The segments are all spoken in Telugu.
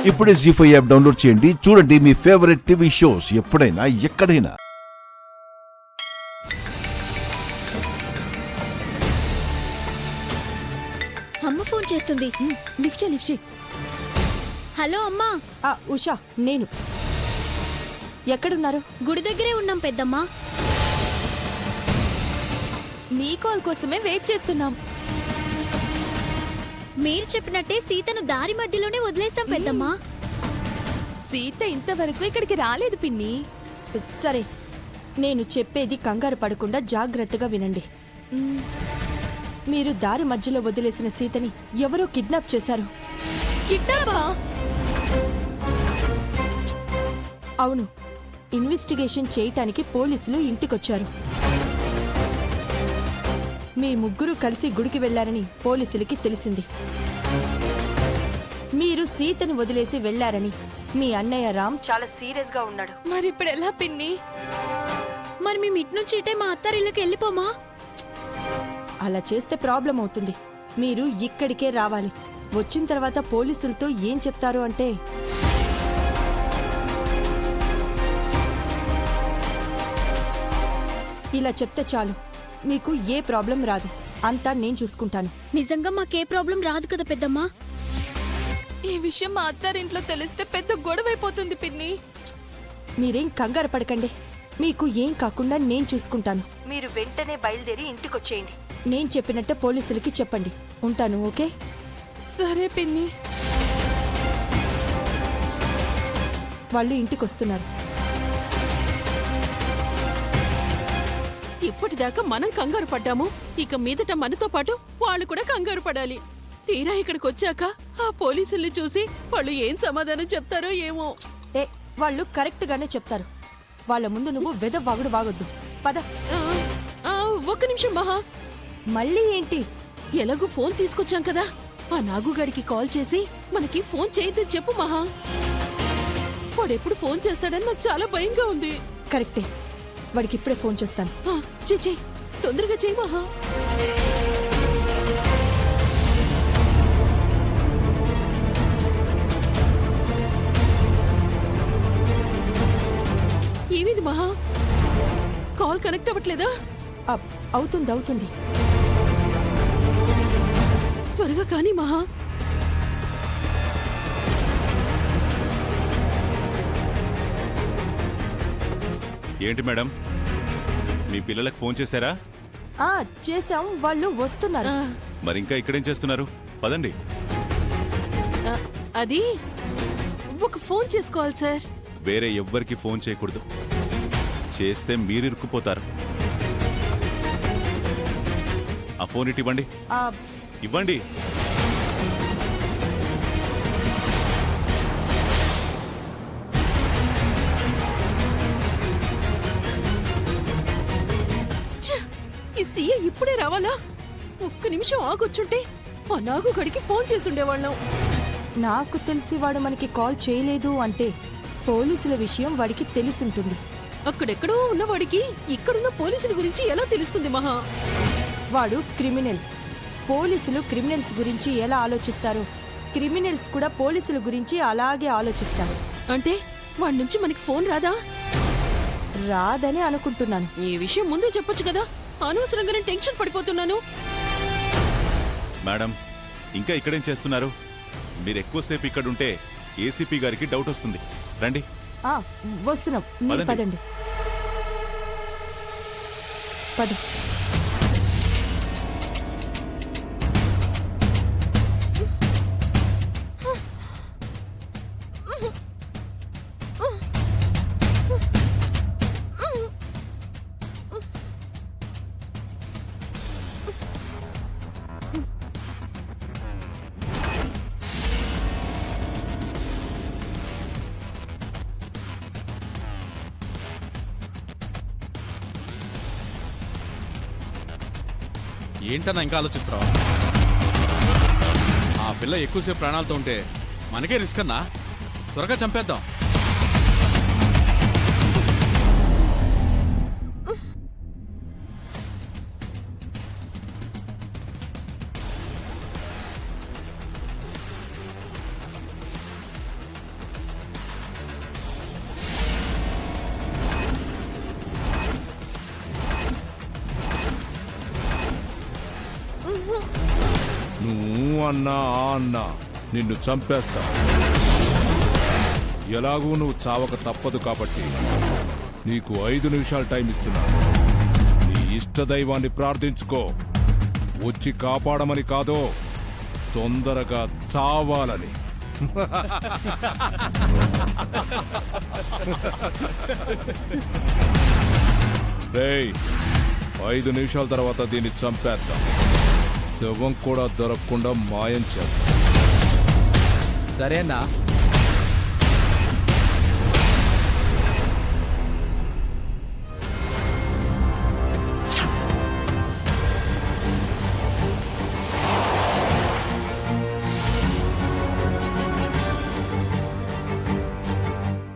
ఇప్పుడే జీ5 యాప్ డౌన్లోడ్ చేయండి. చూడండి మీ ఫేవరెట్ టీవీ షోస్ ఎప్పుడైనా ఎక్కడైనా. అమ్మ ఫోన్ చేస్తుంది. లిఫ్ట్ చేయి. హలో అమ్మా. ఉషా, నేను. ఎక్కడున్నారు? గుడి దగ్గరే ఉన్నాం పెద్దమ్మా. మీ కాల్ కోసమే వెయిట్ చేస్తున్నాం. మీరు చెప్పినట్టే సీతను దారి మధ్యలోనే వదిలేస్తాం పెద్దమ్మా. సీత ఇంతవరకు ఇక్కడికి రాలేదు పిన్ని. సరే, నేను చెప్పేది కంగారు పడకుండా జాగ్రత్తగా వినండి. మీరు దారి మధ్యలో వదిలేసిన సీతని ఎవరో కిడ్నాప్ చేశారు. కిడ్నాపా? అవును, ఇన్వెస్టిగేషన్ చేయటానికి పోలీసులు ఇంటికొచ్చారు. మీ ముగ్గురు కలిసి గుడికి వెళ్లారని పోలీసులకి తెలిసింది. మీరు సీతను వదిలేసి వెళ్లారని మీ అన్నయ్య రామ్ చాలా సీరియస్ గా ఉన్నాడు. మరి ఇప్పుడు ఎలా పిన్ని? మరి మేము ఇటు నుంచి ఇటే మా అత్తారిళ్ళకి వెళ్ళిపోమా? అలా చేస్తే ప్రాబ్లం అవుతుంది. మీరు ఇక్కడికే రావాలి. వచ్చిన తర్వాత పోలీసులతో ఏం చెప్తారు అంటే, ఇలా చెప్తే చాలు, మీకు ఏ ప్రాబ్లం రాదు. అంతా నేను చూసుకుంటాను. నిజంగా మాకే ప్రాబ్లం రాదు కదా పెద్దమ్మా. ఈ విషయం మా అత్తారింట్లో తెలిస్తే పెద్ద గొడవైపోతుంది పిన్ని. మీరేం కంగారు పడకండి. మీకు ఏం కాకుండా నేను చూసుకుంటాను. మీరు వెంటనే బయలుదేరి ఇంటికొచ్చేయండి. నేను చెప్పినట్టే పోలీసులకి చెప్పండి. ఉంటాను, ఓకే? సరే పిన్ని. వాళ్ళు ఇంటికొస్తున్నారు. ఇప్పటిదాకా మనం కంగారు పడ్డాము, ఇక మీదట మనతో పాటు వాళ్ళు కూడా కంగారు పడాలి. తీరా ఇక్కడికి వచ్చాక ఆ పోలీసుల్ని చూసి వాళ్ళు ఏం సమాధానం చెప్తారో ఏమో. వాళ్ళు కరెక్ట్ గానే చెప్తారు. వాళ్ళ ముందు నువ్వు వాగుడు వాగొద్దు. పద. ఒక్క నిమిషం మహా. మళ్ళీ ఏంటి? ఎలాగూ ఫోన్ తీసుకొచ్చాం కదా, ఆ నాగుగాడికి కాల్ చేసి మనకి ఫోన్ చేయొద్దని చెప్పు మహా. వాడెప్పుడు ఫోన్ చేస్తాడని నాకు చాలా భయంగా ఉంది. కరెక్టే, వాడికి ఇప్పుడే ఫోన్ చేస్తాను. చెయ్యి, తొందరగా చెయ్యి మహా. ఏమిది మహా, కాల్ కనెక్ట్ అవ్వట్లేదా? అవుతుంది. త్వరగా కానీ మహా. ఏంటి మేడం, మీ పిల్లలకు ఫోన్ చేశారా? చేశాం, వాళ్ళు వస్తున్నారు. మరి ఇంకా ఇక్కడేం చేస్తున్నారు? పదండి. అది ఒక ఫోన్ చేసుకోవాలి సార్. వేరే ఎవ్వరికి ఫోన్ చేయకూడదు. చేస్తే మీరు ఇరుక్కుపోతారు. ఆ ఫోన్ ఇటు ఇవ్వండి. ఇవ్వండి. ఈ సీఏ ఇప్పుడే రావాలా? ఒక్క నిమిషం ఆగొచ్చుంటే ఆ నాగుగడికి ఫోన్ చేసుండేవాళ్ళం. నాకు తెలిసి వాడు మనకి కాల్ చేయలేదు అంటే పోలీసుల విషయం వాడికి తెలిసుంటుంది. అక్కడెక్కడో ఉన్నవాడికి ఇక్కడున్న పోలీసుల గురించి ఎలా తెలుస్తుంది మహా? వాడు క్రిమినల్. పోలీసులు క్రిమినల్స్ గురించి ఎలా ఆలోచిస్తారో క్రిమినల్స్ కూడా పోలీసుల గురించి అలాగే ఆలోచిస్తారు. అంటే వాడి నుంచి మనకి ఫోన్ రాదా? రాదని అనుకుంటున్నాను. ఈ విషయం ముందే చెప్పొచ్చు కదా, అనవసరంగానే టెన్షన్ పడిపోతున్నాను. మేడం, ఇంకా ఇక్కడేం చేస్తున్నారు? మీరు ఎక్కువసేపు ఇక్కడుంటే ఏసీపీ గారికి డౌట్ వస్తుంది. రండి. వస్తున్నాం, మీరు పదండి. పద. ఏంటన్నా ఇంకా ఆలోచిస్తున్నావా? ఆ పిల్ల ఎక్కువసేపు ప్రాణాలతో ఉంటే మనకే రిస్క్ అన్నా. త్వరగా చంపేద్దాం. ఏమన్నా ఆ అన్నా నిన్ను చంపేస్తా. ఎలాగూ నువ్వు చావక తప్పదు కాబట్టి నీకు 5 నిమిషాలు టైం ఇస్తున్నా. నీ ఇష్టదైవాన్ని ప్రార్థించుకో. వచ్చి కాపాడమని కాదో, తొందరగా చావాలని. రేయ్, 5 నిమిషాల తర్వాత దీన్ని చంపేద్దాం. శవం కూడా దొరకకుండా మాయం చేద్దాం. సరేనా?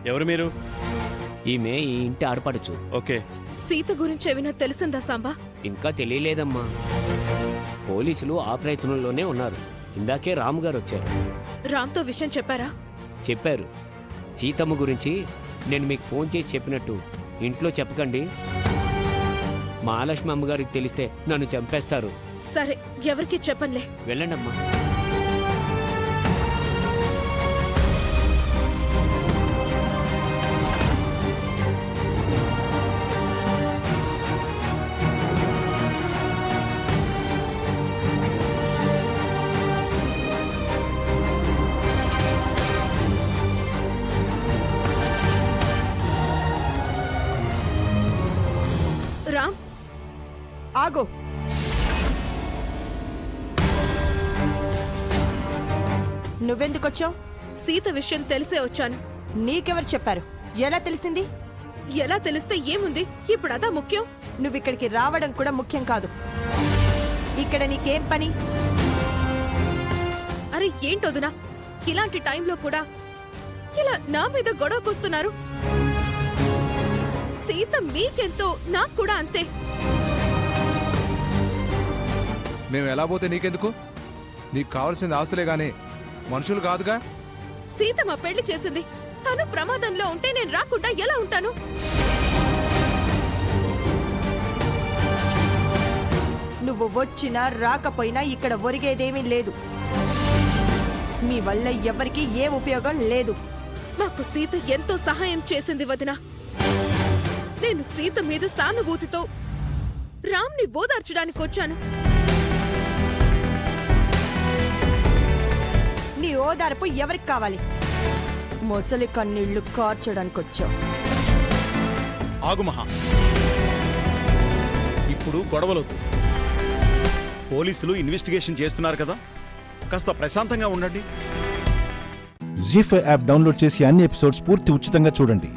ఎవరు మీరు? ఈమె ఈ ఇంటి ఆడపడుచు. ఓకే. సీత గురించి ఏమైనా తెలిసిందా సాంబా? ఇంకా తెలియలేదమ్మా. పోలీసులు ఆ ప్రయత్నంలోనే ఉన్నారు. ఇందాకే రాము గారు వచ్చారు. రామ్తో విషయం చెప్పారా? చెప్పారు. సీతమ్మ గురించి నేను మీకు ఫోన్ చేసి చెప్పినట్టు ఇంట్లో చెప్పకండి. మహాలక్ష్మి అమ్మగారికి తెలిస్తే నన్ను చంపేస్తారు. సరే, ఎవరికి చెప్పనులే. వెళ్ళండమ్మా. రామ్, ఆగో. నువ్వెందుకొచ్చావు? సీత విషయం తెలిసే వచ్చాను. నీకెవరు చెప్పారు? ఎలా తెలిసింది? ఎలా తెలిస్తే ఏముంది? ఇప్పుడు అదా ముఖ్యం. నువ్విక్కడికి రావడం కూడా ముఖ్యం కాదు. ఇక్కడ నీకేం పని? అరే ఏంటొదినా, ఇలాంటి టైంలో కూడా ఇలా నా మీద గొడవకొస్తున్నారు. సీత మీకెంతో, నాకు కూడా అంతే. మేము ఎలా పోతే నీకెందుకు? నీకు కావలసిన ఆస్తులే గానీ మనుషులు కాదుగా. సీత మా పెళ్లి చేసింది. తను ప్రమాదంలో ఉంటే నేను రాకుండా ఎలా ఉంటాను? నువ్వు వచ్చినా రాకపోయినా ఇక్కడ ఒరిగేదేమీ లేదు. మీ వల్ల ఎవరికీ ఏ ఉపయోగం లేదు. మాకు సీత ఎంతో సహాయం చేసింది వదినా. నేను సీత మీద సానుభూతితో రామ్ని ఓదార్చడానికి వచ్చాను. నీ ఓదార్పు ఎవరికి కావాలి? మొసలి కన్నీళ్లు కార్చడానికి వచ్చావు. ఆగు మహా. ఇప్పుడు గొడవలొద్దు. పోలీసులు ఇన్వెస్టిగేషన్ చేస్తున్నారు కదా, కాస్త ప్రశాంతంగా ఉండండి. జీ5 యాప్ డౌన్లోడ్ చేసి అన్ని ఎపిసోడ్స్ పూర్తి ఉచితంగా చూడండి.